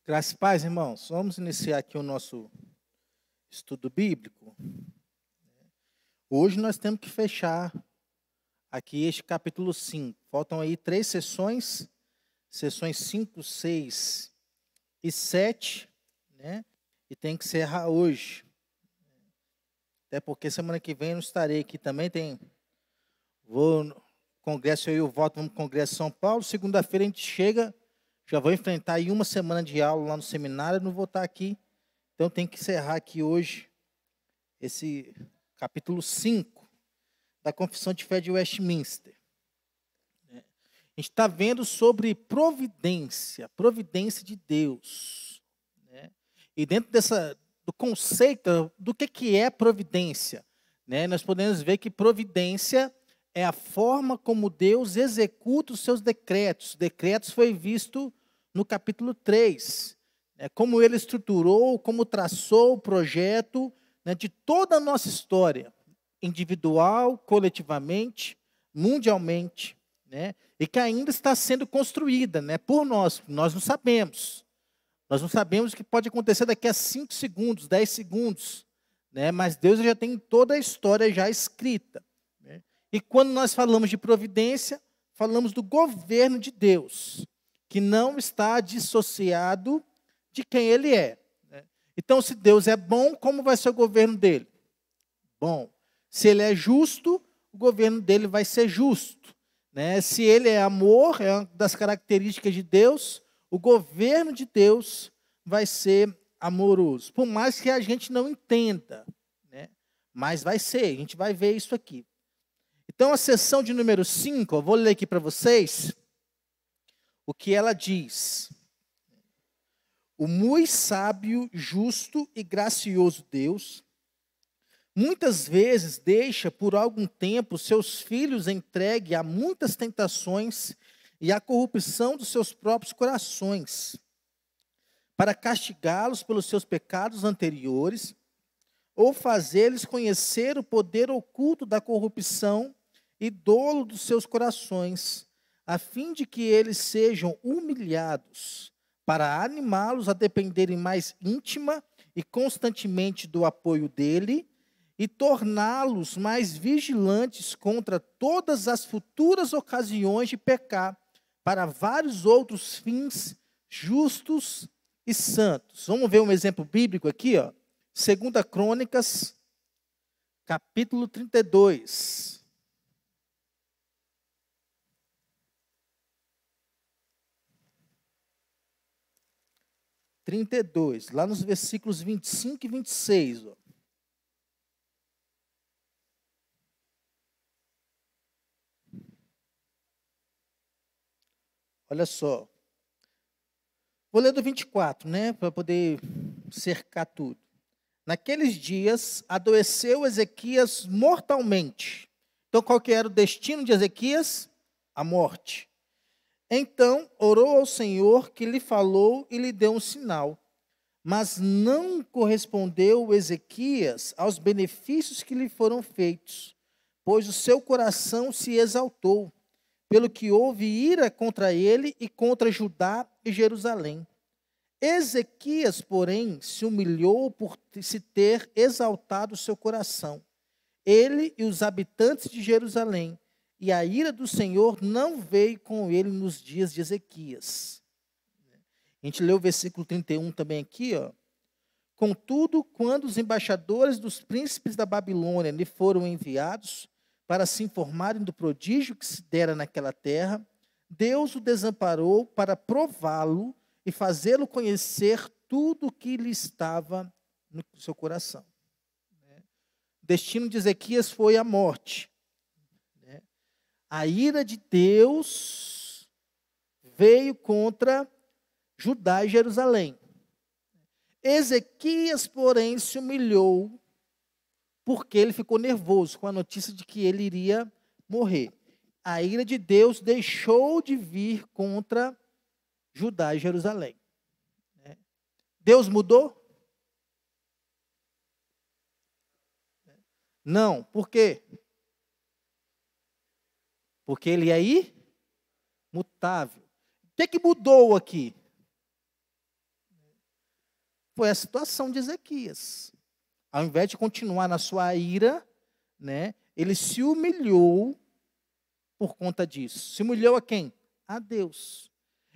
Graças e paz, irmãos. Vamos iniciar aqui o nosso estudo bíblico. Hoje nós temos que fechar aqui este capítulo 5. Faltam aí 3 sessões, sessões 5, 6 e 7, né? E tem que encerrar hoje. Até porque semana que vem eu não estarei aqui também. Vou no congresso, eu e o Voto, vamos no Congresso de São Paulo. Segunda-feira a gente chega, já vou enfrentar aí uma semana de aula lá no seminário, não vou estar aqui. Então tem que encerrar aqui hoje esse capítulo 5 da Confissão de Fé de Westminster. A gente está vendo sobre providência de Deus. E dentro do conceito do que é providência, nós podemos ver que providência é a forma como Deus executa os seus decretos. Decretos foi visto no capítulo 3. Como ele estruturou, como traçou o projeto de toda a nossa história, individual, coletivamente, mundialmente, e que ainda está sendo construída por nós. Nós não sabemos. Nós não sabemos o que pode acontecer daqui a 5 segundos, 10 segundos. Mas Deus já tem toda a história já escrita. E quando nós falamos de providência, falamos do governo de Deus, que não está dissociado de quem Ele é. Então, se Deus é bom, como vai ser o governo dele? Bom. Se Ele é justo, o governo dele vai ser justo. Se Ele é amor, é uma das características de Deus, o governo de Deus vai ser amoroso. Por mais que a gente não entenda, mas vai ser, a gente vai ver isso aqui. Então, a sessão de número 5, eu vou ler aqui para vocês o que ela diz. O muito sábio, justo e gracioso Deus, muitas vezes deixa por algum tempo seus filhos entregue a muitas tentações e à corrupção dos seus próprios corações, para castigá-los pelos seus pecados anteriores, ou fazê-los conhecer o poder oculto da corrupção e dolo dos seus corações, a fim de que eles sejam humilhados, para animá-los a dependerem mais íntima e constantemente do apoio dele, e torná-los mais vigilantes contra todas as futuras ocasiões de pecar, para vários outros fins justos e santos. Vamos ver um exemplo bíblico aqui, 2 Crônicas, capítulo 32. Lá nos versículos 25 e 26. Olha só. Vou ler do 24, para poder cercar tudo. Naqueles dias, adoeceu Ezequias mortalmente. Então, qual que era o destino de Ezequias? A morte. Então, orou ao Senhor, que lhe falou e lhe deu um sinal. Mas não correspondeu Ezequias aos benefícios que lhe foram feitos, pois o seu coração se exaltou, pelo que houve ira contra ele e contra Judá e Jerusalém. Ezequias, porém, se humilhou por se ter exaltado o seu coração, ele e os habitantes de Jerusalém, e a ira do Senhor não veio com ele nos dias de Ezequias. A gente leu o versículo 31 também aqui, Contudo, quando os embaixadores dos príncipes da Babilônia lhe foram enviados para se informarem do prodígio que se dera naquela terra, Deus o desamparou para prová-lo e fazê-lo conhecer tudo o que lhe estava no seu coração. O destino de Ezequias foi a morte. A ira de Deus veio contra Judá e Jerusalém. Ezequias, porém, se humilhou porque ele ficou nervoso com a notícia de que ele iria morrer. A ira de Deus deixou de vir contra Judá e Jerusalém. Deus mudou? Não. Por quê? Porque ele é imutável. O que mudou aqui? Foi a situação de Ezequias. Ao invés de continuar na sua ira, né, ele se humilhou por conta disso. Se humilhou a quem? A Deus.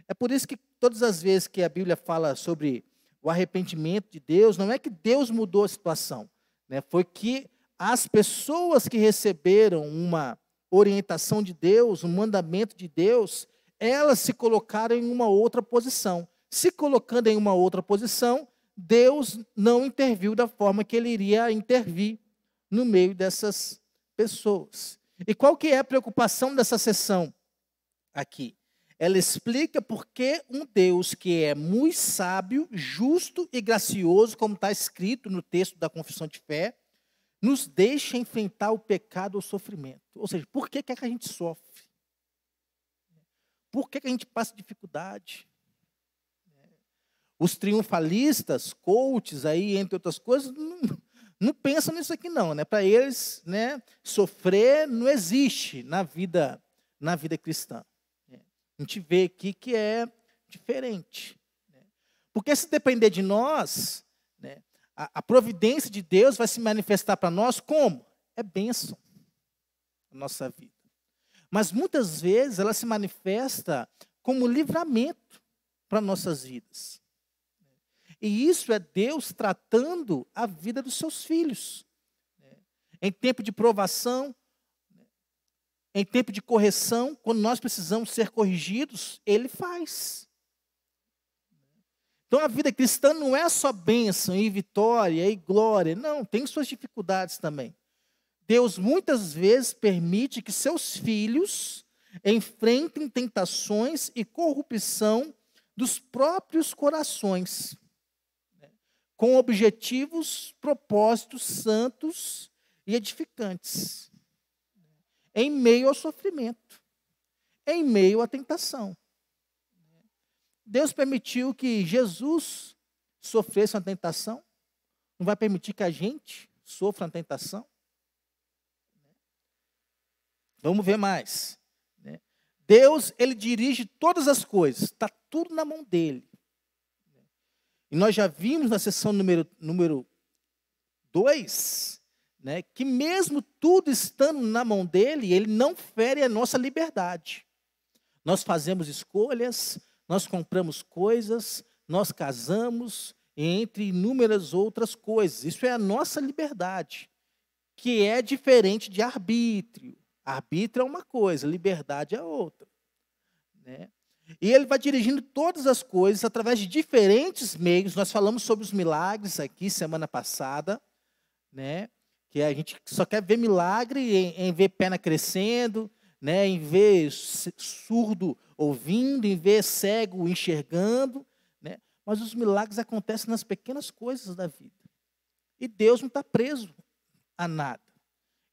É por isso que todas as vezes que a Bíblia fala sobre o arrependimento de Deus, não é que Deus mudou a situação, né? Foi que as pessoas que receberam uma orientação de Deus, um mandamento de Deus, elas se colocaram em uma outra posição. Se colocando em uma outra posição, Deus não interviu da forma que ele iria intervir no meio dessas pessoas. E qual que é a preocupação dessa sessão aqui? Ela explica por que um Deus que é muito sábio, justo e gracioso, como está escrito no texto da Confissão de Fé, nos deixa enfrentar o pecado ou o sofrimento. Ou seja, por que é que a gente sofre? Por que a gente passa dificuldade? Os triunfalistas, coaches, aí, entre outras coisas, não pensam nisso aqui não, né? Para eles, né, sofrer não existe na vida cristã. A gente vê aqui que é diferente. Porque se depender de nós, né, a providência de Deus vai se manifestar para nós como? É bênção na nossa vida. Mas muitas vezes ela se manifesta como livramento para nossas vidas. E isso é Deus tratando a vida dos seus filhos. Em tempo de provação, em tempo de correção, quando nós precisamos ser corrigidos, Ele faz. Então a vida cristã não é só bênção e vitória e glória. Não, tem suas dificuldades também. Deus muitas vezes permite que seus filhos enfrentem tentações e corrupção dos próprios corações, com objetivos, propósitos santos e edificantes, em meio ao sofrimento, em meio à tentação. Deus permitiu que Jesus sofresse uma tentação, não vai permitir que a gente sofra uma tentação? Vamos ver mais. Deus, Ele dirige todas as coisas, está tudo na mão dEle. E nós já vimos na sessão número 2, né, que mesmo tudo estando na mão dEle, Ele não fere a nossa liberdade. Nós fazemos escolhas, nós compramos coisas, nós casamos, entre inúmeras outras coisas. Isso é a nossa liberdade, que é diferente de arbítrio. Arbítrio é uma coisa, liberdade é outra. Né? E Ele vai dirigindo todas as coisas através de diferentes meios. Nós falamos sobre os milagres aqui semana passada, né? Que a gente só quer ver milagre em ver perna crescendo, né? Em ver surdo ouvindo, em ver cego enxergando, né? Mas os milagres acontecem nas pequenas coisas da vida. E Deus não está preso a nada.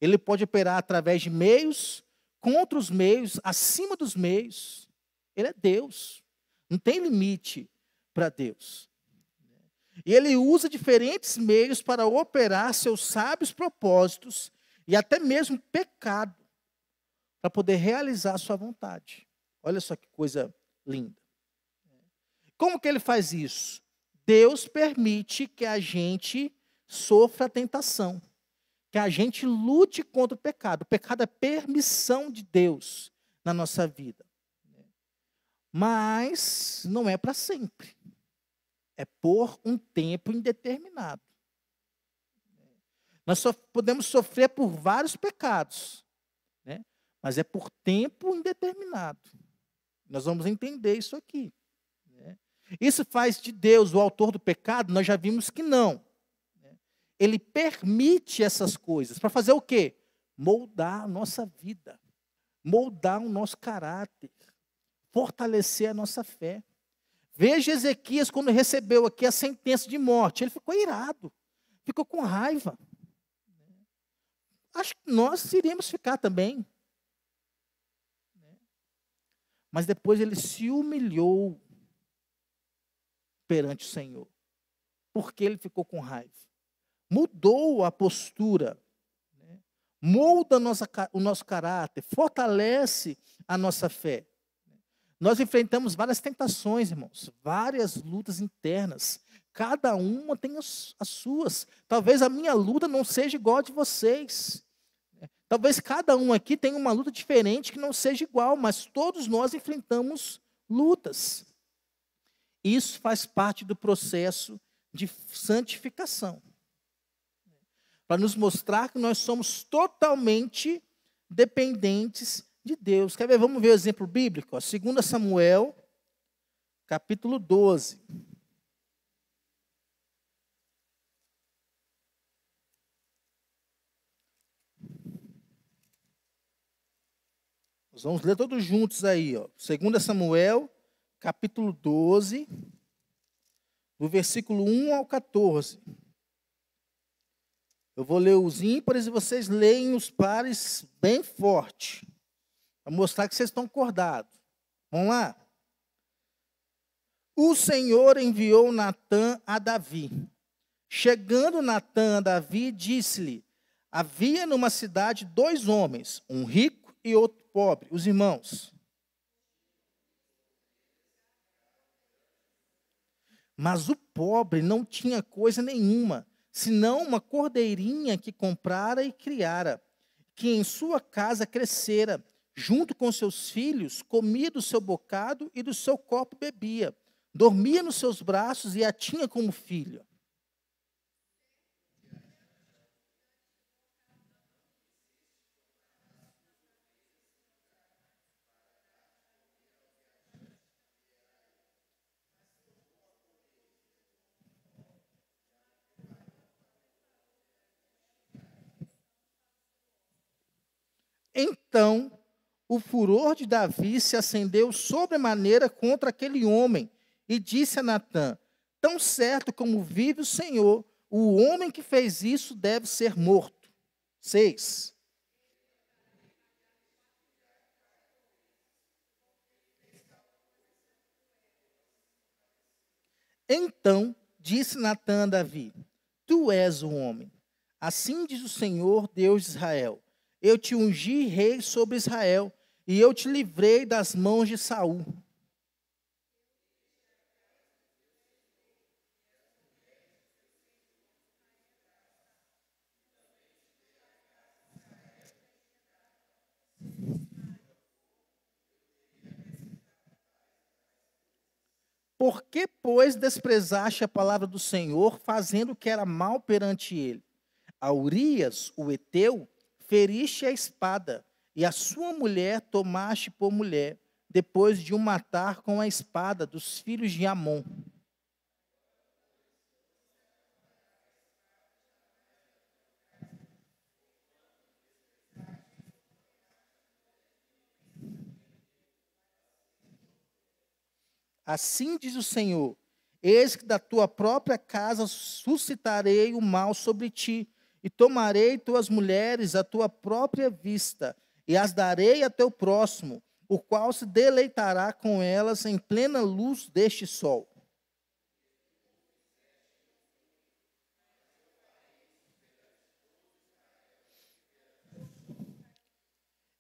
Ele pode operar através de meios, contra os meios, acima dos meios. Ele é Deus. Não tem limite para Deus. E Ele usa diferentes meios para operar seus sábios propósitos e até mesmo pecado para poder realizar a sua vontade. Olha só que coisa linda. Como que Ele faz isso? Deus permite que a gente sofra a tentação, que a gente lute contra o pecado. O pecado é permissão de Deus na nossa vida. Mas não é para sempre. É por um tempo indeterminado. Nós só podemos sofrer por vários pecados, né? Mas é por tempo indeterminado. Nós vamos entender isso aqui. Né? Isso faz de Deus o autor do pecado? Nós já vimos que não. Ele permite essas coisas para fazer o quê? Moldar a nossa vida, moldar o nosso caráter, fortalecer a nossa fé. Veja Ezequias quando recebeu aqui a sentença de morte. Ele ficou irado, ficou com raiva. Acho que nós iríamos ficar também. Mas depois ele se humilhou perante o Senhor. Porque ele ficou com raiva. Mudou a postura. Molda o nosso caráter, fortalece a nossa fé. Nós enfrentamos várias tentações, irmãos, várias lutas internas. Cada uma tem as suas. Talvez a minha luta não seja igual a de vocês. Talvez cada um aqui tenha uma luta diferente que não seja igual, mas todos nós enfrentamos lutas. Isso faz parte do processo de santificação. Para nos mostrar que nós somos totalmente dependentes de Deus. Quer ver? Vamos ver o exemplo bíblico. 2 Samuel, capítulo 12. Nós vamos ler todos juntos aí. 2 Samuel, capítulo 12, do versículo 1 ao 14. Eu vou ler os ímpares e vocês leem os pares bem forte, para mostrar que vocês estão acordados. Vamos lá? O Senhor enviou Natã a Davi. Chegando Natã a Davi, disse-lhe: havia numa cidade 2 homens, um rico e outro pobre, os irmãos. Mas o pobre não tinha coisa nenhuma, senão uma cordeirinha que comprara e criara, que em sua casa crescera, junto com seus filhos, comia do seu bocado e do seu copo bebia, dormia nos seus braços e a tinha como filha. Então, o furor de Davi se acendeu sobremaneira contra aquele homem, e disse a Natã: tão certo como vive o Senhor, o homem que fez isso deve ser morto. 6. Então disse Natã a Davi: tu és o homem. Assim diz o Senhor, Deus de Israel: eu te ungi rei sobre Israel, e eu te livrei das mãos de Saul. Por que, pois, desprezaste a palavra do Senhor, fazendo o que era mal perante ele? A Urias, o heteu, feriste a espada, e a sua mulher tomaste por mulher, depois de o matar com a espada dos filhos de Amon. Assim diz o Senhor: eis que da tua própria casa suscitarei o mal sobre ti, e tomarei tuas mulheres à tua própria vista, e as darei a teu próximo, o qual se deleitará com elas em plena luz deste sol.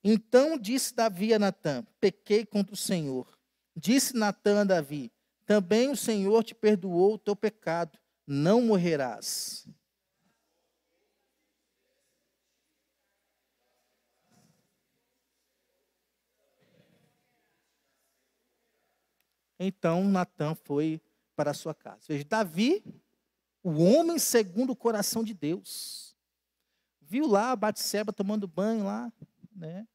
Então disse Davi a Natã: pequei contra o Senhor. Disse Natã a Davi: também o Senhor te perdoou o teu pecado, não morrerás. Então Natã foi para a sua casa. Veja, Davi, o homem segundo o coração de Deus, viu lá a Batseba tomando banho lá, né?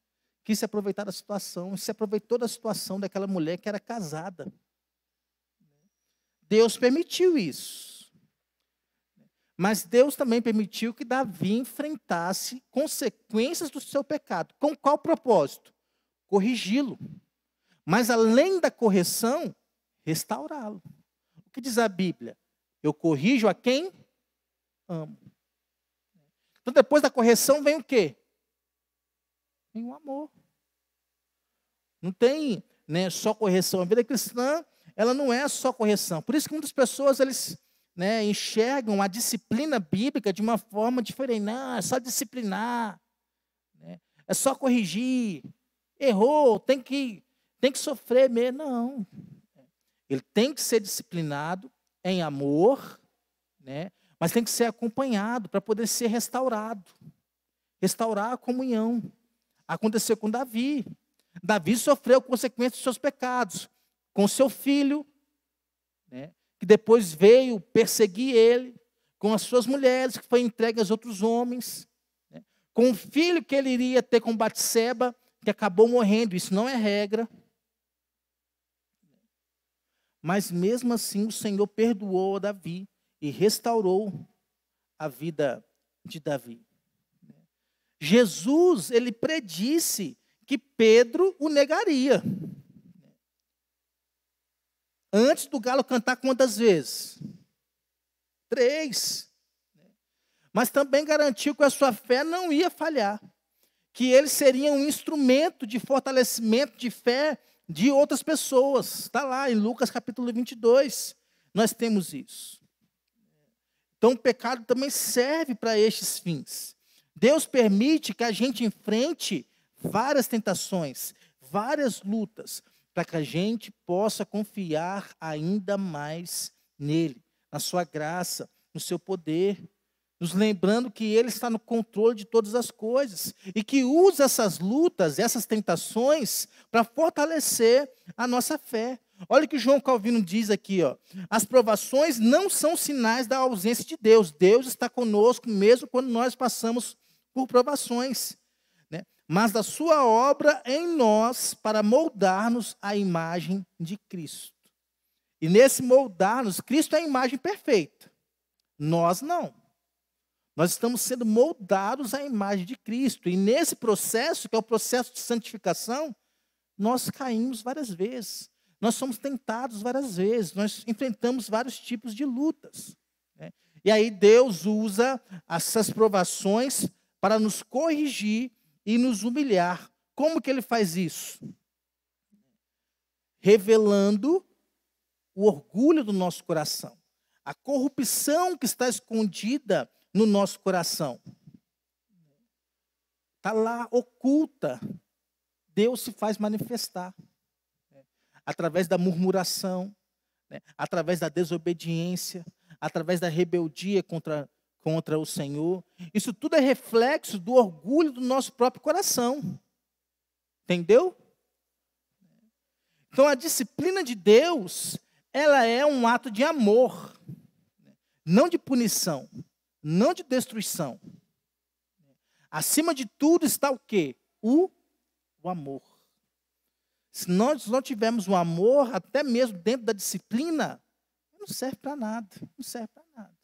Quis se aproveitar da situação, se aproveitou da situação daquela mulher que era casada. Deus permitiu isso. Mas Deus também permitiu que Davi enfrentasse consequências do seu pecado. Com qual propósito? Corrigi-lo. Mas além da correção, restaurá-lo. O que diz a Bíblia? Eu corrijo a quem amo. Então depois da correção vem o quê? Vem o amor. Não tem, né, só correção. A vida cristã, ela não é só correção. Por isso que muitas pessoas, eles, né, enxergam a disciplina bíblica de uma forma diferente. Não, é só disciplinar. Né, é só corrigir. Errou, tem que tem que sofrer mesmo. Não. Ele tem que ser disciplinado em amor, né? Mas tem que ser acompanhado para poder ser restaurado. Restaurar a comunhão. Aconteceu com Davi. Davi sofreu consequências dos seus pecados. Com seu filho, né? Que depois veio perseguir ele. Com as suas mulheres, que foi entregue aos outros homens. Né? Com o filho que ele iria ter com Batseba, que acabou morrendo. Isso não é regra. Mas mesmo assim o Senhor perdoou a Davi e restaurou a vida de Davi. Jesus, ele predisse que Pedro o negaria. Antes do galo cantar quantas vezes? 3. Mas também garantiu que a sua fé não ia falhar. Que ele seria um instrumento de fortalecimento de fé de outras pessoas. Está lá em Lucas capítulo 22. Nós temos isso. Então o pecado também serve para estes fins. Deus permite que a gente enfrente várias tentações, várias lutas, para que a gente possa confiar ainda mais nele, na sua graça, no seu poder, nos lembrando que ele está no controle de todas as coisas e que usa essas lutas, essas tentações, para fortalecer a nossa fé. Olha o que João Calvino diz aqui, ó. As provações não são sinais da ausência de Deus. Deus está conosco mesmo quando nós passamos por provações, né? Mas da sua obra em nós para moldar-nos à imagem de Cristo. E nesse moldar-nos, Cristo é a imagem perfeita. Nós não. Nós estamos sendo moldados à imagem de Cristo. E nesse processo, que é o processo de santificação, nós caímos várias vezes. Nós somos tentados várias vezes. Nós enfrentamos vários tipos de lutas, né? E aí Deus usa essas provações para nos corrigir e nos humilhar. Como que ele faz isso? Revelando o orgulho do nosso coração. A corrupção que está escondida no nosso coração. Está lá oculta. Deus se faz manifestar. Através da murmuração, né? Através da desobediência, através da rebeldia contra o Senhor. Isso tudo é reflexo do orgulho do nosso próprio coração. Entendeu? Então a disciplina de Deus, ela é um ato de amor, não de punição, não de destruição. Acima de tudo está o quê? O amor. Se nós não tivermos o amor, até mesmo dentro da disciplina, não serve para nada. Não serve para nada.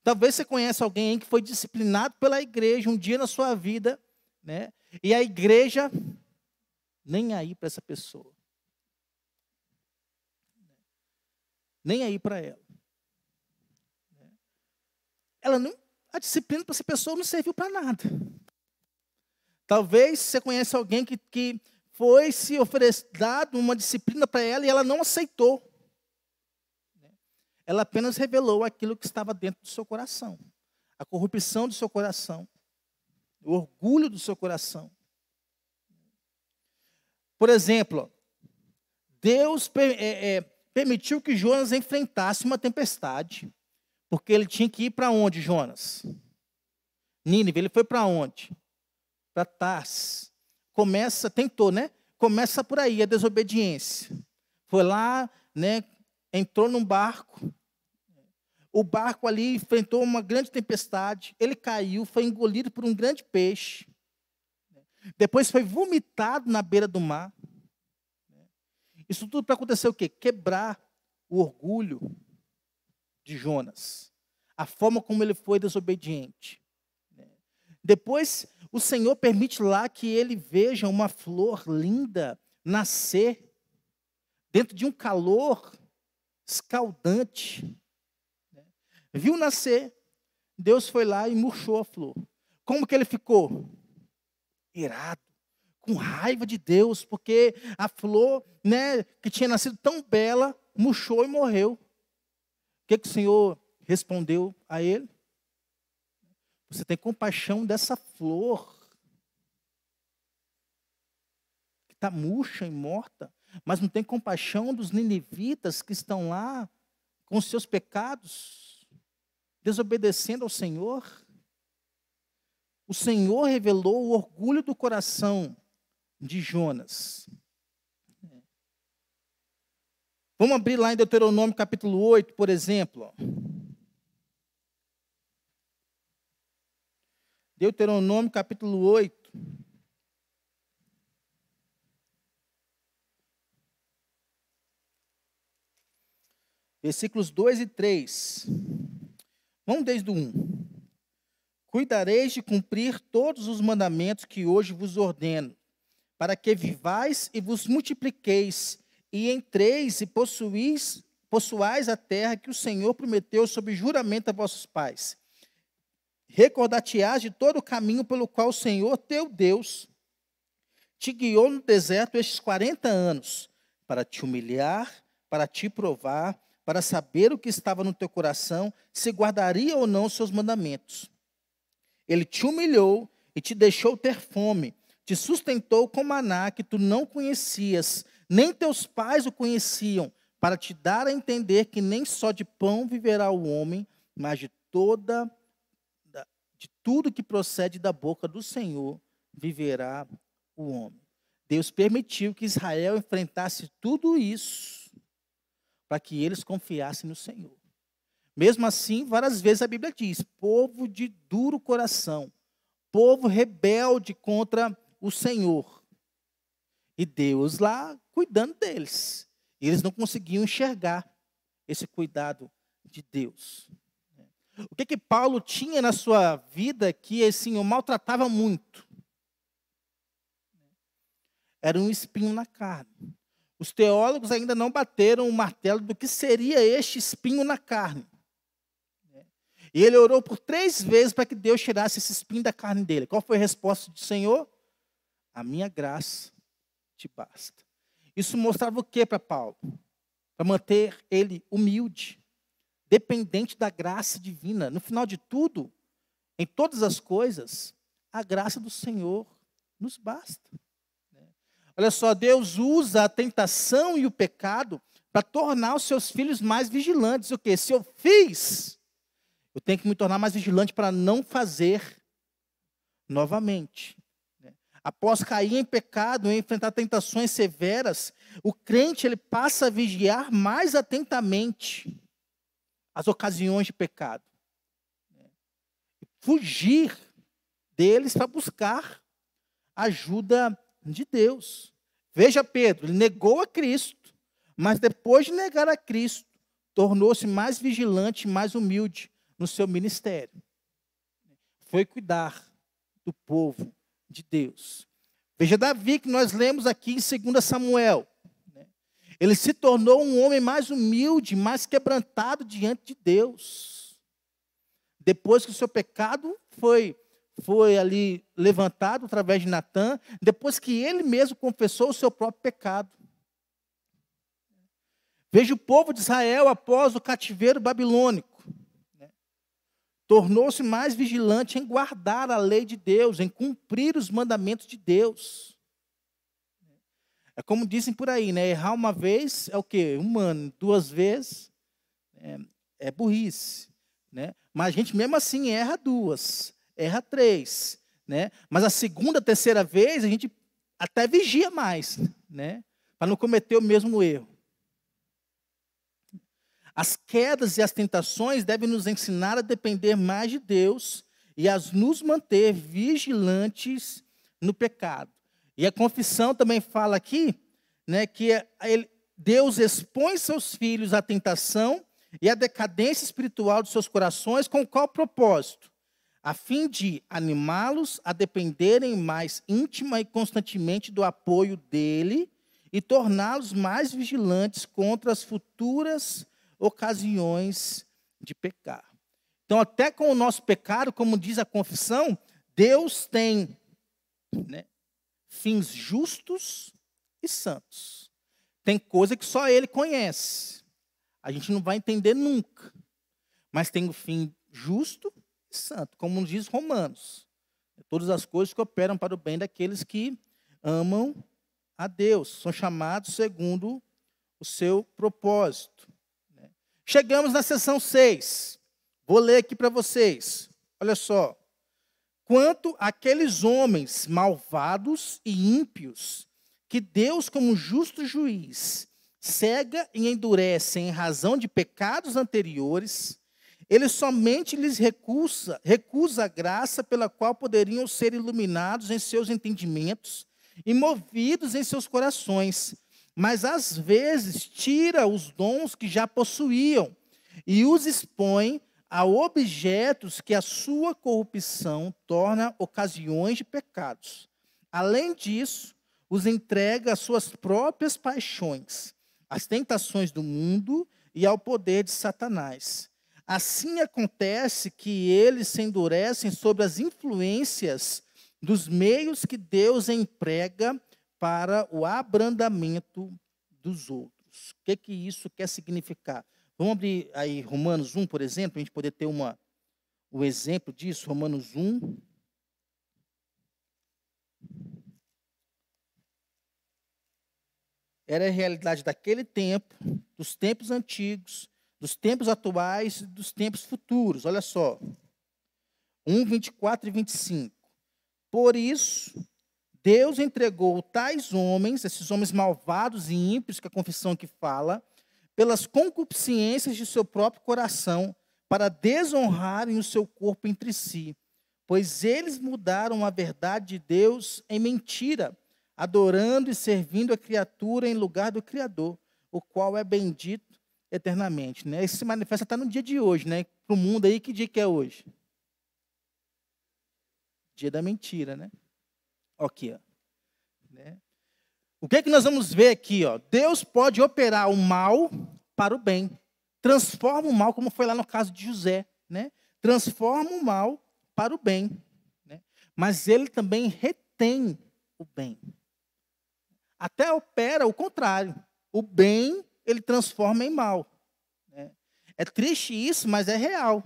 Talvez você conheça alguém que foi disciplinado pela igreja um dia na sua vida, né? E a igreja nem aí para essa pessoa. Nem aí para ela. A disciplina para essa pessoa não serviu para nada. Talvez você conheça alguém que foi se oferecer, dado uma disciplina para ela e ela não aceitou. Ela apenas revelou aquilo que estava dentro do seu coração. A corrupção do seu coração. O orgulho do seu coração. Por exemplo, Deus permitiu que Jonas enfrentasse uma tempestade. Porque ele tinha que ir para onde, Jonas? Nínive. Ele foi para onde? Para Tarsis. Tentou, né? Começa por aí a desobediência. Foi lá, né? Entrou num barco. O barco ali enfrentou uma grande tempestade. Ele caiu, foi engolido por um grande peixe. Depois foi vomitado na beira do mar. Isso tudo para acontecer o quê? Quebrar o orgulho de Jonas. A forma como ele foi desobediente. Depois, o Senhor permite lá que ele veja uma flor linda nascer dentro de um calor escaldante. Viu nascer, Deus foi lá e murchou a flor. Como que ele ficou? Irado, com raiva de Deus, porque a flor, né, que tinha nascido tão bela, murchou e morreu. O que o Senhor respondeu a ele? Você tem compaixão dessa flor que está murcha e morta. mas não tem compaixão dos ninivitas que estão lá com os seus pecados, desobedecendo ao Senhor. O Senhor revelou o orgulho do coração de Jonas. Vamos abrir lá em Deuteronômio capítulo 8, por exemplo. Deuteronômio capítulo 8. Versículos 2 e 3. Vamos desde o 1. Cuidareis de cumprir todos os mandamentos que hoje vos ordeno, para que vivais e vos multipliqueis, e entreis e possuais a terra que o Senhor prometeu sob juramento a vossos pais. Recordar-te-ás de todo o caminho pelo qual o Senhor teu Deus te guiou no deserto estes 40 anos, para te humilhar, para te provar, para saber o que estava no teu coração, se guardaria ou não os seus mandamentos. Ele te humilhou e te deixou ter fome, te sustentou com maná que tu não conhecias, nem teus pais o conheciam, para te dar a entender que nem só de pão viverá o homem, mas de tudo que procede da boca do Senhor viverá o homem. Deus permitiu que Israel enfrentasse tudo isso para que eles confiassem no Senhor. Mesmo assim, várias vezes a Bíblia diz, povo de duro coração, povo rebelde contra o Senhor. E Deus lá cuidando deles. E eles não conseguiam enxergar esse cuidado de Deus. O que Paulo tinha na sua vida que assim, o maltratava muito? Era um espinho na carne. Os teólogos ainda não bateram o martelo do que seria este espinho na carne. E ele orou por 3 vezes para que Deus tirasse esse espinho da carne dele. Qual foi a resposta do Senhor? A minha graça te basta. Isso mostrava o que para Paulo? Para manter ele humilde, dependente da graça divina. No final de tudo, em todas as coisas, a graça do Senhor nos basta. Olha só, Deus usa a tentação e o pecado para tornar os seus filhos mais vigilantes. O quê? Se eu fiz, eu tenho que me tornar mais vigilante para não fazer novamente. Após cair em pecado e enfrentar tentações severas, o crente ele passa a vigiar mais atentamente as ocasiões de pecado. Fugir deles para buscar ajuda de Deus. Veja Pedro, ele negou a Cristo, mas depois de negar a Cristo, tornou-se mais vigilante, mais humilde no seu ministério. Foi cuidar do povo de Deus. Veja Davi, que nós lemos aqui em 2 Samuel. Ele se tornou um homem mais humilde, mais quebrantado diante de Deus. Depois que o seu pecado foi ali levantado através de Natã, depois que ele mesmo confessou o seu próprio pecado. Veja o povo de Israel após o cativeiro babilônico. Tornou-se mais vigilante em guardar a lei de Deus, em cumprir os mandamentos de Deus. É como dizem por aí, né? Errar uma vez é o quê? Humano. 2 vezes é burrice. Né? Mas a gente mesmo assim erra 2, erra 3. Né? Mas a 2ª, 3ª vez a gente até vigia mais. Né? Para não cometer o mesmo erro. As quedas e as tentações devem nos ensinar a depender mais de Deus e a nos manter vigilantes no pecado. E a confissão também fala aqui, né, que Deus expõe seus filhos à tentação e à decadência espiritual de seus corações, com qual propósito? A fim de animá-los a dependerem mais íntima e constantemente do apoio dele e torná-los mais vigilantes contra as futuras ocasiões de pecar. Então, até com o nosso pecado, como diz a confissão, Deus tem, né, fins justos e santos. Tem coisa que só Ele conhece. A gente não vai entender nunca. Mas tem o fim justo e santo, como diz Romanos. Todas as coisas que operam para o bem daqueles que amam a Deus, são chamados segundo o seu propósito. Chegamos na seção 6. Vou ler aqui para vocês. Olha só. Quanto àqueles homens malvados e ímpios, que Deus, como justo juiz, cega e endurece em razão de pecados anteriores, ele somente lhes recusa a graça pela qual poderiam ser iluminados em seus entendimentos e movidos em seus corações, mas às vezes tira os dons que já possuíam e os expõe a objetos que a sua corrupção torna ocasiões de pecados. Além disso, os entrega às suas próprias paixões, às tentações do mundo e ao poder de Satanás. Assim acontece que eles se endurecem sobre as influências dos meios que Deus emprega para o abrandamento dos outros. O que isso quer significar? Vamos abrir aí Romanos 1, por exemplo, para a gente poder ter o exemplo disso. Romanos 1. Era a realidade daquele tempo, dos tempos antigos, dos tempos atuais e dos tempos futuros. Olha só. 1, 24 e 25. Por isso, Deus entregou tais homens, esses homens malvados e ímpios, que a confissão aqui fala, pelas concupiscências de seu próprio coração, para desonrarem o seu corpo entre si. Pois eles mudaram a verdade de Deus em mentira, adorando e servindo a criatura em lugar do Criador, o qual é bendito eternamente. Né? Isso se manifesta até no dia de hoje, né? Para o mundo aí, que dia que é hoje? Dia da mentira, né? Aqui, ó. Né? O que é que nós vamos ver aqui? Ó? Deus pode operar o mal para o bem. Transforma o mal, como foi lá no caso de José. Né? Transforma o mal para o bem. Né? Mas ele também retém o bem. Até opera o contrário. O bem, ele transforma em mal. Né? É triste isso, mas é real.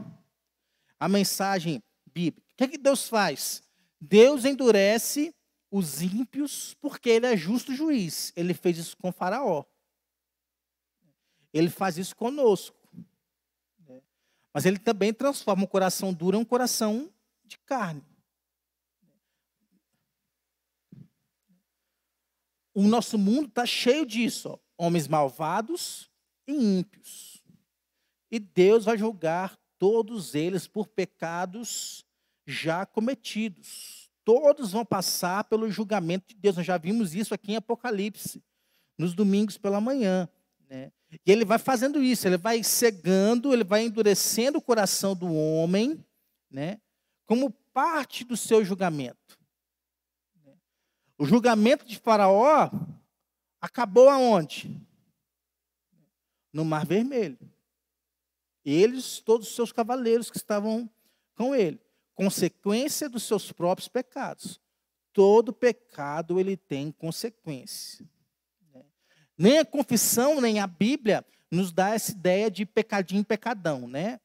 A mensagem bíblica. O que é que Deus faz? Deus endurece os ímpios porque ele é justo juiz. Ele fez isso com Faraó. Ele faz isso conosco. Mas ele também transforma um coração duro em um coração de carne. O nosso mundo está cheio disso. Ó. Homens malvados e ímpios. E Deus vai julgar todos eles por pecados já cometidos. Todos vão passar pelo julgamento de Deus. Nós já vimos isso aqui em Apocalipse, nos domingos pela manhã. Né? E ele vai fazendo isso, ele vai cegando, ele vai endurecendo o coração do homem, né? Como parte do seu julgamento. O julgamento de Faraó acabou aonde? No Mar Vermelho. Eles, todos os seus cavaleiros que estavam com ele. Consequência dos seus próprios pecados. Todo pecado ele tem consequência. Nem a confissão, nem a Bíblia nos dá essa ideia de pecadinho, pecadão, né?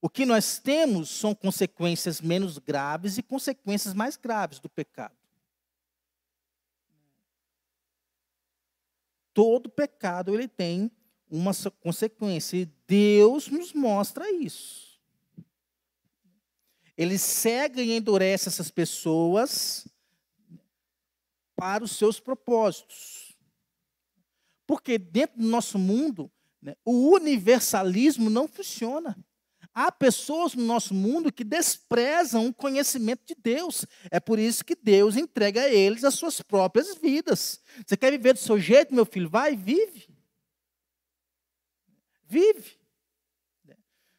O que nós temos são consequências menos graves e consequências mais graves do pecado. Todo pecado ele tem uma consequência e Deus nos mostra isso. Ele cega e endurece essas pessoas para os seus propósitos. Porque dentro do nosso mundo, né, o universalismo não funciona. Há pessoas no nosso mundo que desprezam o conhecimento de Deus. É por isso que Deus entrega a eles as suas próprias vidas. Você quer viver do seu jeito, meu filho? Vai, vive. Vive.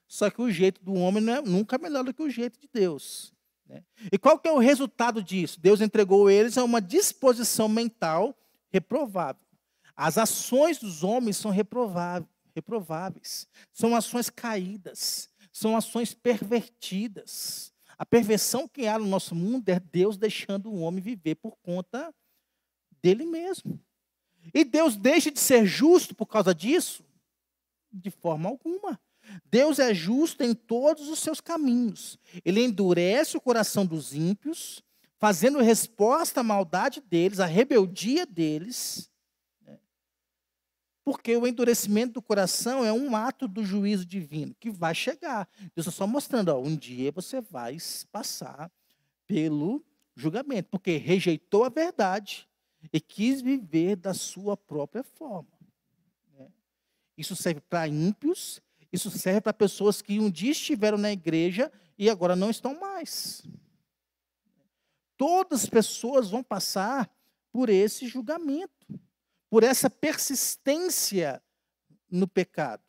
Só que o jeito do homem não é nunca melhor do que o jeito de Deus. Né? E qual que é o resultado disso? Deus entregou eles a uma disposição mental reprovável. As ações dos homens são reprováveis. São ações caídas. São ações pervertidas. A perversão que há no nosso mundo é Deus deixando o homem viver por conta dele mesmo. E Deus deixa de ser justo por causa disso? De forma alguma. Deus é justo em todos os seus caminhos. Ele endurece o coração dos ímpios fazendo resposta à maldade deles, à rebeldia deles, né? Porque o endurecimento do coração é um ato do juízo divino, que vai chegar. Deus está só mostrando, ó, um dia você vai passar pelo julgamento, porque rejeitou a verdade e quis viver da sua própria forma, né? Isso serve para ímpios, isso serve para pessoas que um dia estiveram na igreja e agora não estão mais. Todas as pessoas vão passar por esse julgamento, por essa persistência no pecado.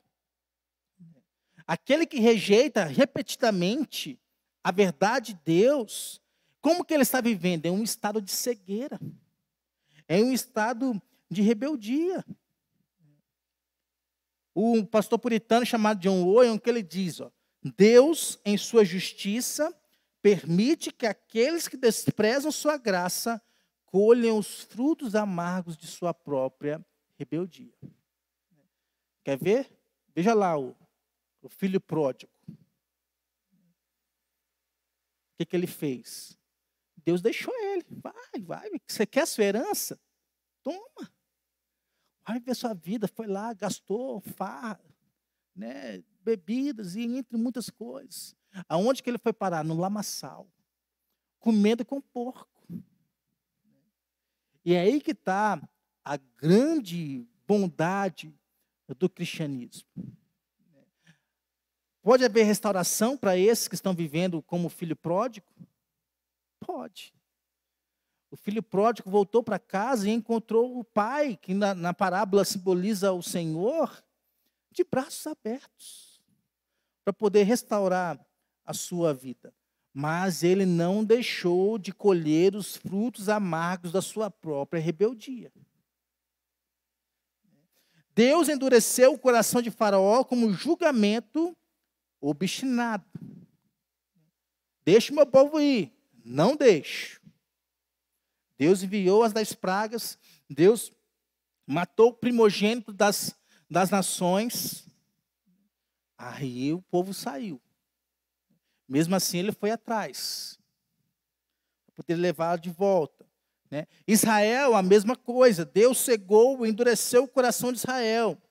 Aquele que rejeita repetidamente a verdade de Deus, como que ele está vivendo? É um estado de cegueira, é um estado de rebeldia. O pastor puritano chamado John Owen, que ele diz, ó, Deus, em sua justiça, permite que aqueles que desprezam sua graça colham os frutos amargos de sua própria rebeldia. Quer ver? Veja lá o filho pródigo. O que ele fez? Deus deixou ele. Vai. Você quer a sua herança? Toma. Vai ver sua vida. Foi lá, gastou, farra, né, bebidas e entre muitas coisas. Aonde que ele foi parar? No lamaçal. Comendo com porco. E é aí que está a grande bondade do cristianismo. Pode haver restauração para esses que estão vivendo como filho pródigo? Pode. O filho pródigo voltou para casa e encontrou o pai, que na parábola simboliza o Senhor, de braços abertos, para poder restaurar a sua vida. Mas ele não deixou de colher os frutos amargos da sua própria rebeldia. Deus endureceu o coração de Faraó como julgamento obstinado. Deixa o meu povo ir. Não deixo. Deus enviou as 10 pragas. Deus matou o primogênito das nações. Aí o povo saiu. Mesmo assim, ele foi atrás, para poder levá-lo de volta, né? Israel, a mesma coisa. Deus cegou, endureceu o coração de Israel,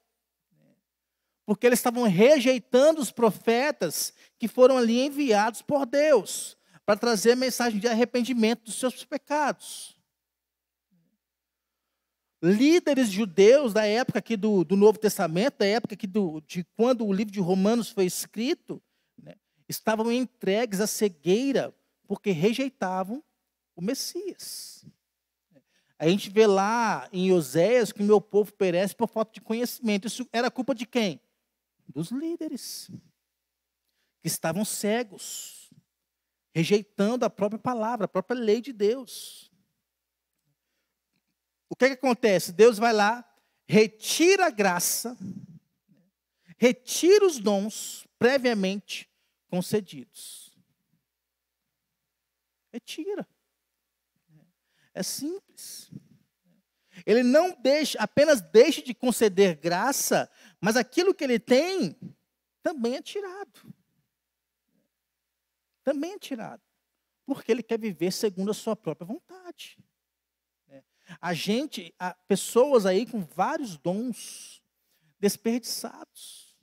porque eles estavam rejeitando os profetas que foram ali enviados por Deus, para trazer a mensagem de arrependimento dos seus pecados. Líderes judeus da época aqui do Novo Testamento, da época aqui de quando o livro de Romanos foi escrito, né, estavam entregues à cegueira porque rejeitavam o Messias. A gente vê lá em Oséias que o meu povo perece por falta de conhecimento. Isso era culpa de quem? Dos líderes, que estavam cegos, rejeitando a própria palavra, a própria lei de Deus. O que acontece? Deus vai lá, retira a graça, retira os dons previamente concedidos. Retira. É simples. Ele não deixa, apenas deixa de conceder graça, mas aquilo que ele tem também é tirado. Também é tirado. Porque ele quer viver segundo a sua própria vontade. Há pessoas aí com vários dons desperdiçados.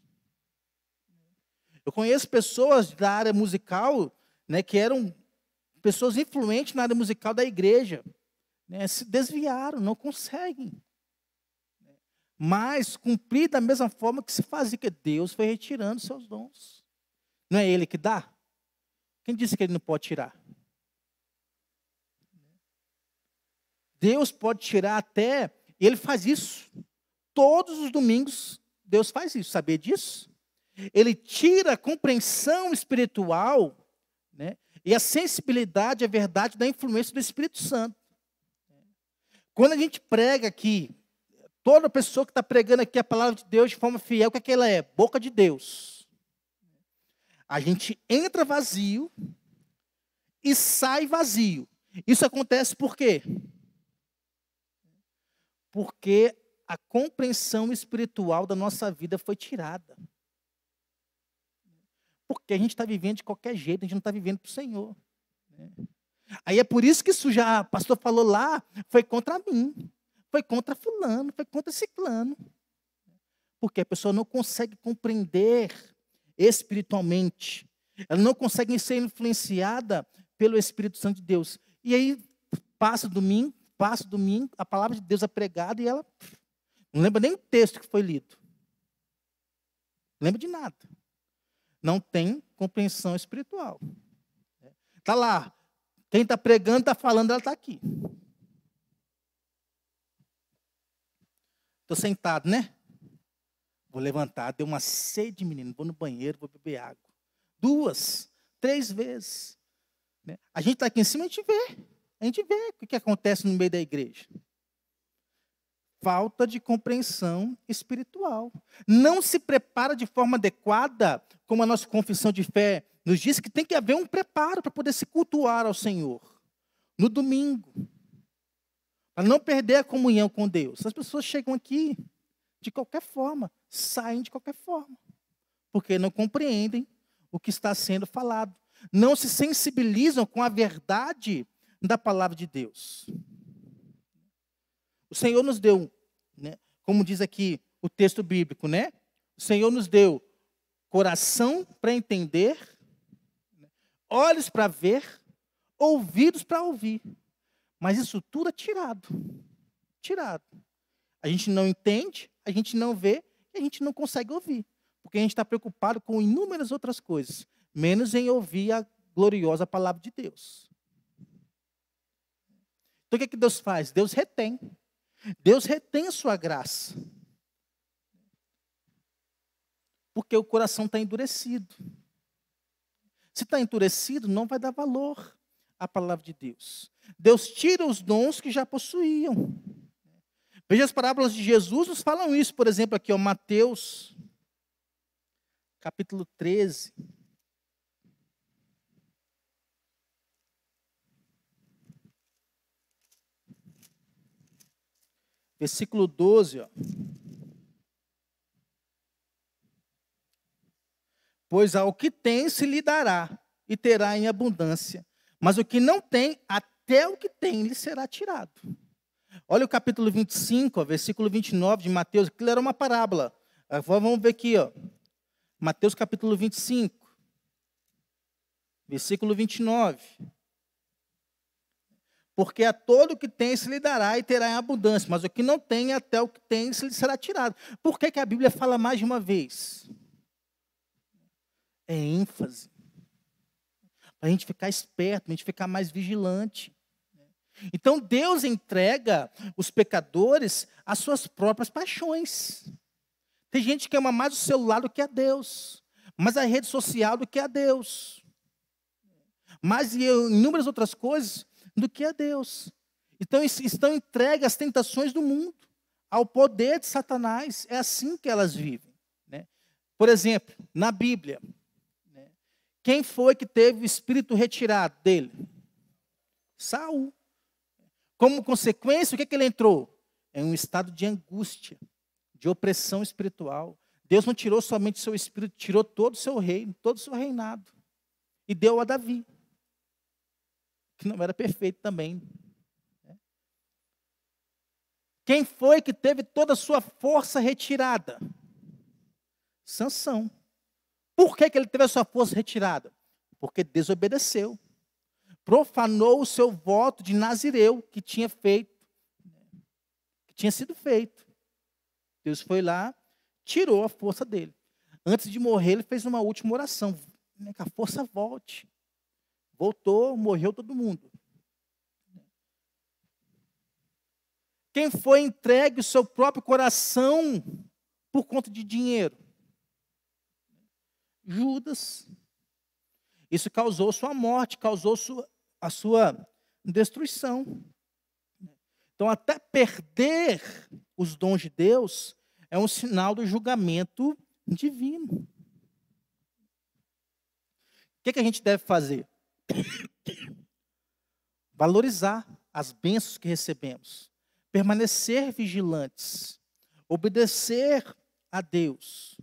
Eu conheço pessoas da área musical, né, que eram pessoas influentes na área musical da igreja, né, se desviaram, não conseguem mais cumprir da mesma forma que se fazia, que Deus foi retirando seus dons. Não é Ele que dá? Quem disse que Ele não pode tirar? Deus pode tirar até, e Ele faz isso. Todos os domingos, Deus faz isso. Sabia disso? Ele tira a compreensão espiritual, né, e a sensibilidade à verdade da influência do Espírito Santo. Quando a gente prega aqui, toda pessoa que está pregando aqui a palavra de Deus de forma fiel, o que é que ela é? Boca de Deus. A gente entra vazio e sai vazio. Isso acontece por quê? Porque a compreensão espiritual da nossa vida foi tirada. Porque a gente está vivendo de qualquer jeito, a gente não está vivendo para o Senhor, né? Aí é por isso que isso já, o pastor falou lá, foi contra mim, foi contra fulano, foi contra ciclano. Porque a pessoa não consegue compreender espiritualmente. Ela não consegue ser influenciada pelo Espírito Santo de Deus. E aí passa o domingo, a palavra de Deus é pregada e ela não lembra nem o texto que foi lido. Não lembra de nada. Não tem compreensão espiritual. Está lá. Quem está pregando, está falando, ela está aqui. Estou sentado, né? Vou levantar, deu uma sede, menino. Vou no banheiro, vou beber água. 2, 3 vezes. Né? A gente está aqui em cima, a gente vê. A gente vê o que acontece no meio da igreja. Falta de compreensão espiritual. Não se prepara de forma adequada, como a nossa confissão de fé nos diz, que tem que haver um preparo para poder se cultuar ao Senhor. No domingo. Para não perder a comunhão com Deus. As pessoas chegam aqui de qualquer forma, saem de qualquer forma. Porque não compreendem o que está sendo falado. Não se sensibilizam com a verdade da palavra de Deus. O Senhor nos deu, né, como diz aqui o texto bíblico, né? O Senhor nos deu coração para entender, olhos para ver, ouvidos para ouvir. Mas isso tudo é tirado. Tirado. A gente não entende, a gente não vê e a gente não consegue ouvir. Porque a gente está preocupado com inúmeras outras coisas, menos em ouvir a gloriosa palavra de Deus. Então o que é que Deus faz? Deus retém. Deus retém a sua graça. Porque o coração está endurecido. Se está endurecido, não vai dar valor à palavra de Deus. Deus tira os dons que já possuíam. Veja as parábolas de Jesus, nos falam isso. Por exemplo, aqui, ó, Mateus, capítulo 13. Versículo 12, ó. Pois ao que tem se lhe dará, e terá em abundância. Mas o que não tem, até o que tem lhe será tirado. Olha o capítulo 25, ó, versículo 29 de Mateus. Aquilo era uma parábola. Vamos ver aqui, ó. Mateus capítulo 25, versículo 29. Porque a todo o que tem se lhe dará e terá em abundância, mas o que não tem, até o que tem se lhe será tirado. Por que a Bíblia fala mais de uma vez? É ênfase. Para a gente ficar esperto, para a gente ficar mais vigilante. Então Deus entrega os pecadores às suas próprias paixões. Tem gente que ama mais o celular do que a Deus, mais a rede social do que a Deus, mais inúmeras outras coisas do que a Deus. Então estão entregues às tentações do mundo, ao poder de Satanás. É assim que elas vivem. Né? Por exemplo, na Bíblia, né, quem foi que teve o espírito retirado dele? Saul. Como consequência, o que ele entrou? Em um estado de angústia, de opressão espiritual. Deus não tirou somente o seu espírito, tirou todo o seu reino, todo o seu reinado. E deu a Davi, que não era perfeito também. Quem foi que teve toda a sua força retirada? Sansão. Por que ele teve a sua força retirada? Porque desobedeceu. Profanou o seu voto de Nazireu que tinha feito, que tinha sido feito. Deus foi lá, tirou a força dele. Antes de morrer, ele fez uma última oração. Que a força volte. Voltou, morreu todo mundo. Quem foi entregue o seu próprio coração por conta de dinheiro? Judas. Isso causou sua morte, causou a sua destruição. Então, até perder os dons de Deus é um sinal do julgamento divino. O que a gente deve fazer? Valorizar as bênçãos que recebemos. Permanecer vigilantes. Obedecer a Deus.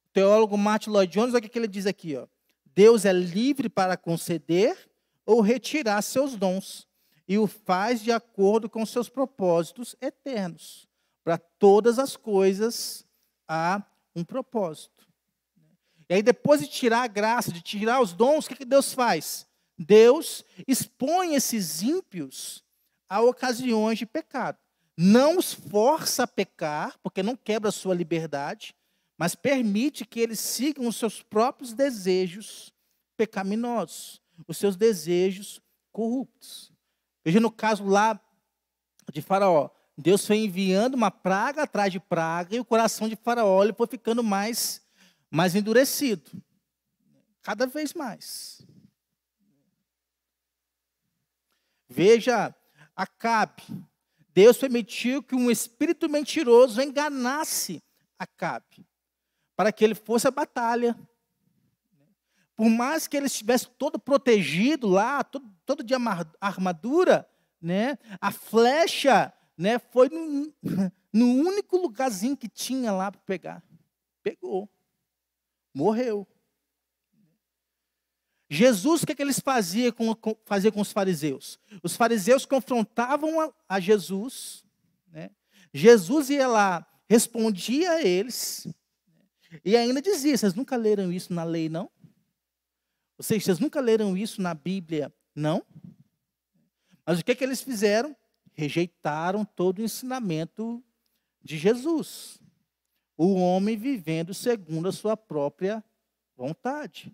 O teólogo Martin Lloyd Jones, olha o que ele diz aqui, ó. Deus é livre para conceder ou retirar seus dons, e o faz de acordo com seus propósitos eternos. Para todas as coisas há um propósito. E aí, depois de tirar a graça, de tirar os dons, o que Deus faz? Deus expõe esses ímpios a ocasiões de pecado. Não os força a pecar, porque não quebra a sua liberdade, mas permite que eles sigam os seus próprios desejos pecaminosos, os seus desejos corruptos. Veja no caso lá de Faraó. Deus foi enviando uma praga atrás de praga e o coração de Faraó ele foi ficando mais endurecido. Cada vez mais. Veja Acabe. Deus permitiu que um espírito mentiroso enganasse Acabe, para que ele fosse à batalha. Por mais que ele estivesse todo protegido lá, todo de armadura, né, a flecha, né, foi no único lugarzinho que tinha lá para pegar. Pegou. Morreu. Jesus, o que eles faziam com os fariseus? Os fariseus confrontavam a Jesus, né? Jesus ia lá, respondia a eles, e ainda dizia, vocês nunca leram isso na lei, não? Ou seja, vocês nunca leram isso na Bíblia, não? Mas o que eles fizeram? Rejeitaram todo o ensinamento de Jesus. O homem vivendo segundo a sua própria vontade.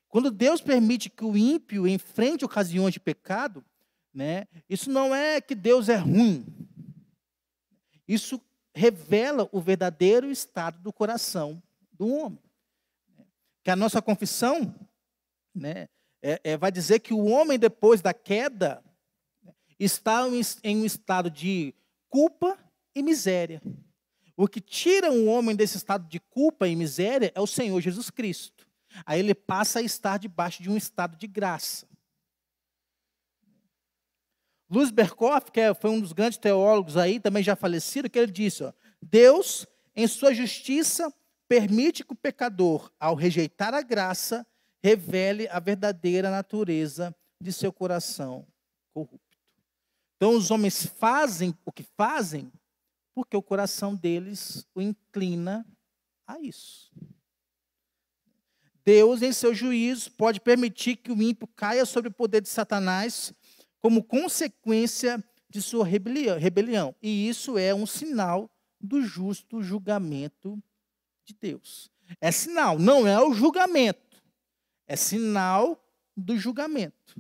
Quando Deus permite que o ímpio enfrente ocasiões de pecado, né, isso não é que Deus é ruim. Isso revela o verdadeiro estado do coração do homem. Que a nossa confissão, né, vai dizer que o homem, depois da queda, está em um estado de culpa e miséria. O que tira o homem desse estado de culpa e miséria é o Senhor Jesus Cristo. Aí ele passa a estar debaixo de um estado de graça. Luiz Berkhoff, que foi um dos grandes teólogos aí, também já falecido, que ele disse, ó, Deus, em sua justiça, permite que o pecador, ao rejeitar a graça, revele a verdadeira natureza de seu coração corrupto. Então os homens fazem o que fazem porque o coração deles o inclina a isso. Deus, em seu juízo, pode permitir que o ímpio caia sob o poder de Satanás como consequência de sua rebelião. E isso é um sinal do justo julgamento de Deus. É sinal, não é o julgamento. É sinal do julgamento.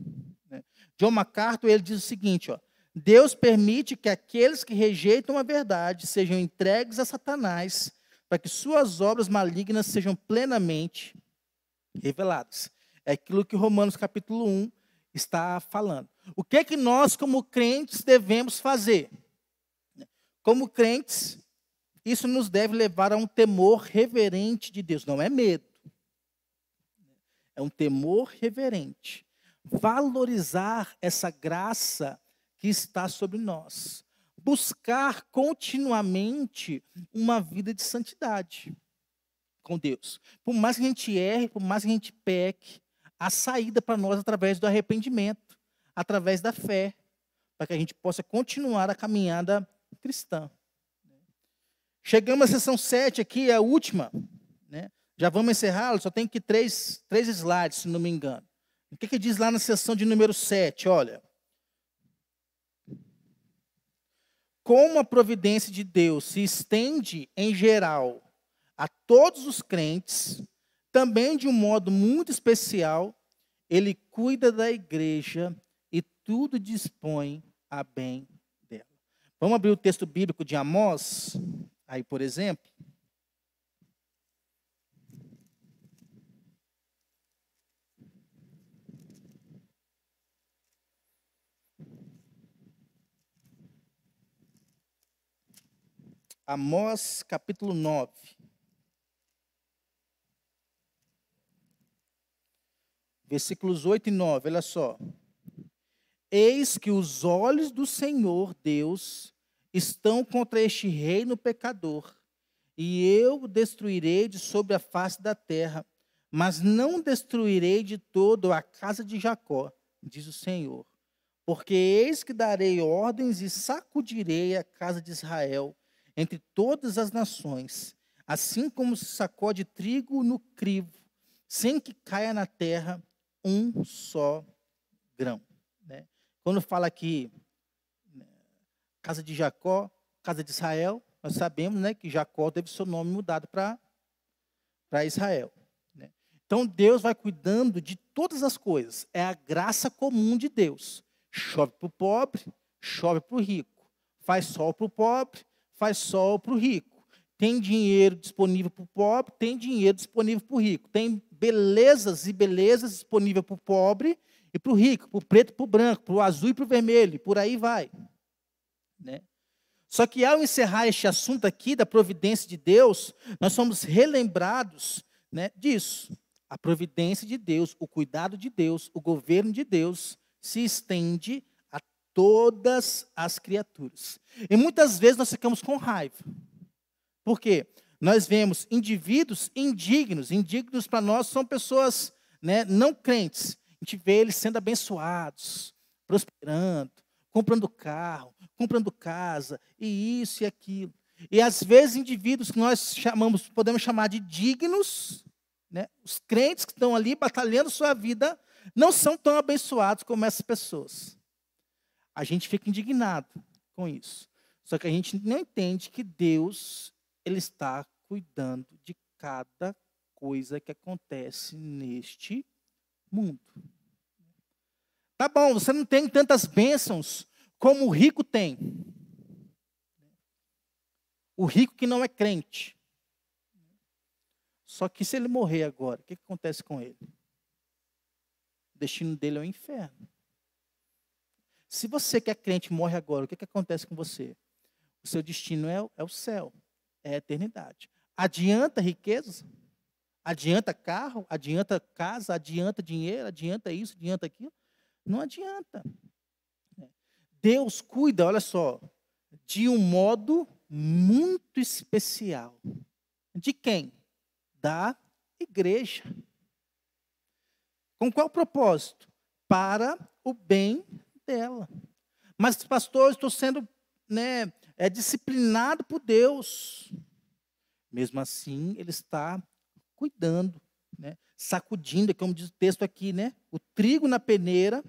John MacArthur, ele diz o seguinte, ó, Deus permite que aqueles que rejeitam a verdade sejam entregues a Satanás para que suas obras malignas sejam plenamente reveladas. É aquilo que Romanos capítulo 1 está falando. O que é que nós, como crentes, devemos fazer? Como crentes, isso nos deve levar a um temor reverente de Deus. Não é medo. É um temor reverente. Valorizar essa graça que está sobre nós. Buscar continuamente uma vida de santidade com Deus. Por mais que a gente erre, por mais que a gente peque, a saída para nós através do arrependimento, através da fé, para que a gente possa continuar a caminhada cristã. Chegamos à sessão 7 aqui, é a última, né? Já vamos encerrar, só tem aqui três slides, se não me engano. O que diz lá na sessão de número 7? Olha. Como a providência de Deus se estende em geral a todos os crentes, também de um modo muito especial, ele cuida da igreja e tudo dispõe a bem dela. Vamos abrir o texto bíblico de Amós, aí por exemplo. Amós capítulo 9. Versículos 8 e 9, olha só. Eis que os olhos do Senhor Deus estão contra este reino pecador, e eu o destruirei de sobre a face da terra, mas não destruirei de todo a casa de Jacó, diz o Senhor. Porque eis que darei ordens e sacudirei a casa de Israel entre todas as nações, assim como se sacode trigo no crivo, sem que caia na terra um só grão. Né? Quando fala aqui, né, casa de Jacó, casa de Israel, nós sabemos, né, que Jacó teve seu nome mudado para Israel. Né? Então Deus vai cuidando de todas as coisas. É a graça comum de Deus. Chove para o pobre, chove para o rico. Faz sol para o pobre, faz sol para o rico. Tem dinheiro disponível para o pobre, tem dinheiro disponível para o rico. Tem belezas e belezas disponíveis para o pobre e para o rico, para o preto e para o branco, para o azul e para o vermelho, e por aí vai. Né? Só que ao encerrar este assunto aqui da providência de Deus, nós somos relembrados, né, disso. A providência de Deus, o cuidado de Deus, o governo de Deus se estende a todas as criaturas. E muitas vezes nós ficamos com raiva. Por quê? Nós vemos indivíduos indignos. Indignos para nós são pessoas, né, não crentes. A gente vê eles sendo abençoados, prosperando, comprando carro, comprando casa, e isso e aquilo. E às vezes indivíduos que nós podemos chamar de dignos, né, os crentes que estão ali batalhando sua vida, não são tão abençoados como essas pessoas. A gente fica indignado com isso. Só que a gente não entende que Deus, Ele está cuidando de cada coisa que acontece neste mundo. Tá bom, você não tem tantas bênçãos como o rico tem. O rico que não é crente. Só que se ele morrer agora, o que acontece com ele? O destino dele é o inferno. Se você que é crente morre agora, o que acontece com você? O seu destino é o céu, é a eternidade. Adianta riqueza? Adianta carro? Adianta casa? Adianta dinheiro? Adianta isso? Adianta aquilo? Não adianta. Deus cuida, olha só, de um modo muito especial. De quem? Da igreja. Com qual propósito? Para o bem dela. Mas, pastor, eu estou sendo, né, disciplinado por Deus. Mesmo assim, Ele está cuidando, né, sacudindo, como diz o texto aqui, né, o trigo na peneira.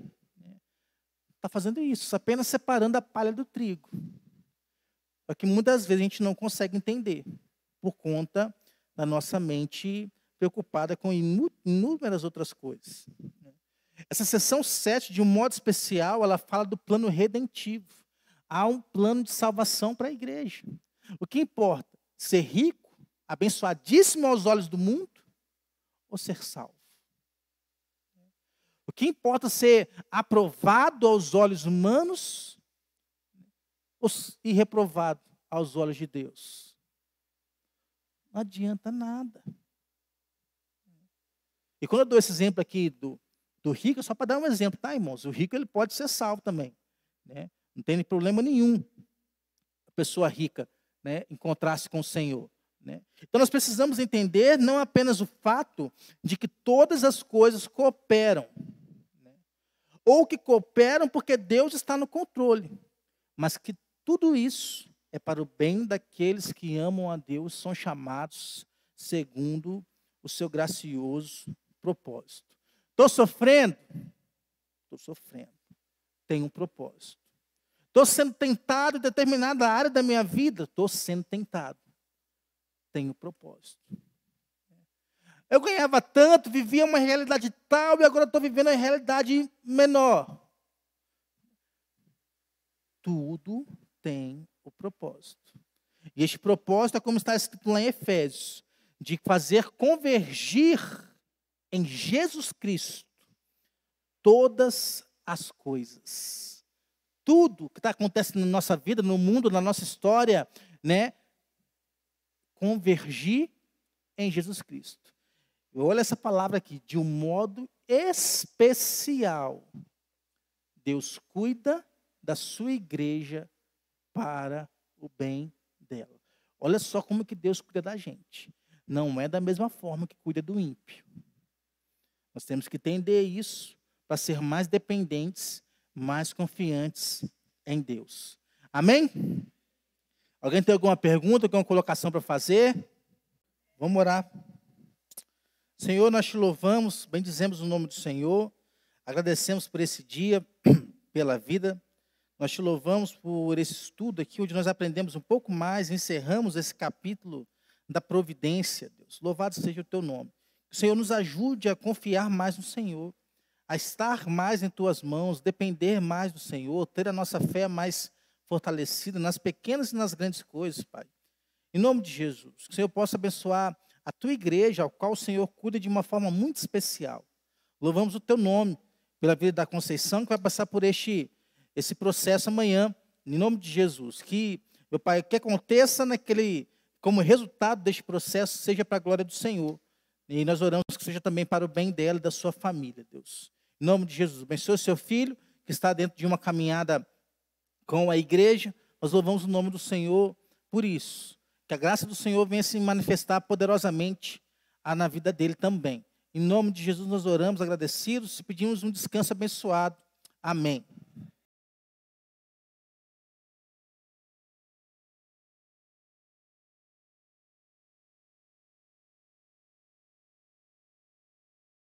Está fazendo isso, apenas separando a palha do trigo. Só que muitas vezes a gente não consegue entender, por conta da nossa mente preocupada com inúmeras outras coisas. Essa sessão 7, de um modo especial, ela fala do plano redentivo. Há um plano de salvação para a igreja. O que importa? Ser rico, abençoadíssimo aos olhos do mundo, ou ser salvo? O que importa ser aprovado aos olhos humanos e reprovado aos olhos de Deus? Não adianta nada. E quando eu dou esse exemplo aqui do rico, é só para dar um exemplo, tá, irmãos? O rico ele pode ser salvo também. Né? Não tem problema nenhum a pessoa rica, né, encontrar-se com o Senhor. Né? Então nós precisamos entender não apenas o fato de que todas as coisas cooperam, né? Ou que cooperam porque Deus está no controle, mas que tudo isso é para o bem daqueles que amam a Deus, são chamados segundo o seu gracioso propósito. Estou sofrendo? Estou sofrendo. Tem um propósito. Estou sendo tentado em determinada área da minha vida? Estou sendo tentado. Tem um propósito. Eu ganhava tanto, vivia uma realidade tal, e agora estou vivendo uma realidade menor. Tudo tem o propósito. E este propósito é como está escrito lá em Efésios, de fazer convergir em Jesus Cristo todas as coisas. Tudo que está acontecendo na nossa vida, no mundo, na nossa história, né? Convergir em Jesus Cristo. Olha essa palavra aqui, de um modo especial. Deus cuida da sua igreja para o bem dela. Olha só como que Deus cuida da gente. Não é da mesma forma que cuida do ímpio. Nós temos que entender isso para ser mais dependentes, mais confiantes em Deus. Amém? Alguém tem alguma pergunta, alguma colocação para fazer? Vamos orar. Senhor, nós te louvamos, bendizemos o nome do Senhor, agradecemos por esse dia, pela vida. Nós te louvamos por esse estudo aqui, onde nós aprendemos um pouco mais, encerramos esse capítulo da providência, Deus. Louvado seja o teu nome. Que o Senhor nos ajude a confiar mais no Senhor, a estar mais em tuas mãos, depender mais do Senhor, ter a nossa fé mais fortalecida nas pequenas e nas grandes coisas, Pai. Em nome de Jesus, que o Senhor possa abençoar a tua igreja, ao qual o Senhor cuida de uma forma muito especial. Louvamos o teu nome pela vida da Conceição, que vai passar por esse processo amanhã, em nome de Jesus. Que, meu Pai, o que aconteça como resultado deste processo, seja para a glória do Senhor. E nós oramos que seja também para o bem dela e da sua família, Deus. Em nome de Jesus, abençoe o seu filho, que está dentro de uma caminhada com a igreja. Nós louvamos o nome do Senhor por isso. Que a graça do Senhor venha se manifestar poderosamente na vida dele também. Em nome de Jesus nós oramos agradecidos e pedimos um descanso abençoado. Amém.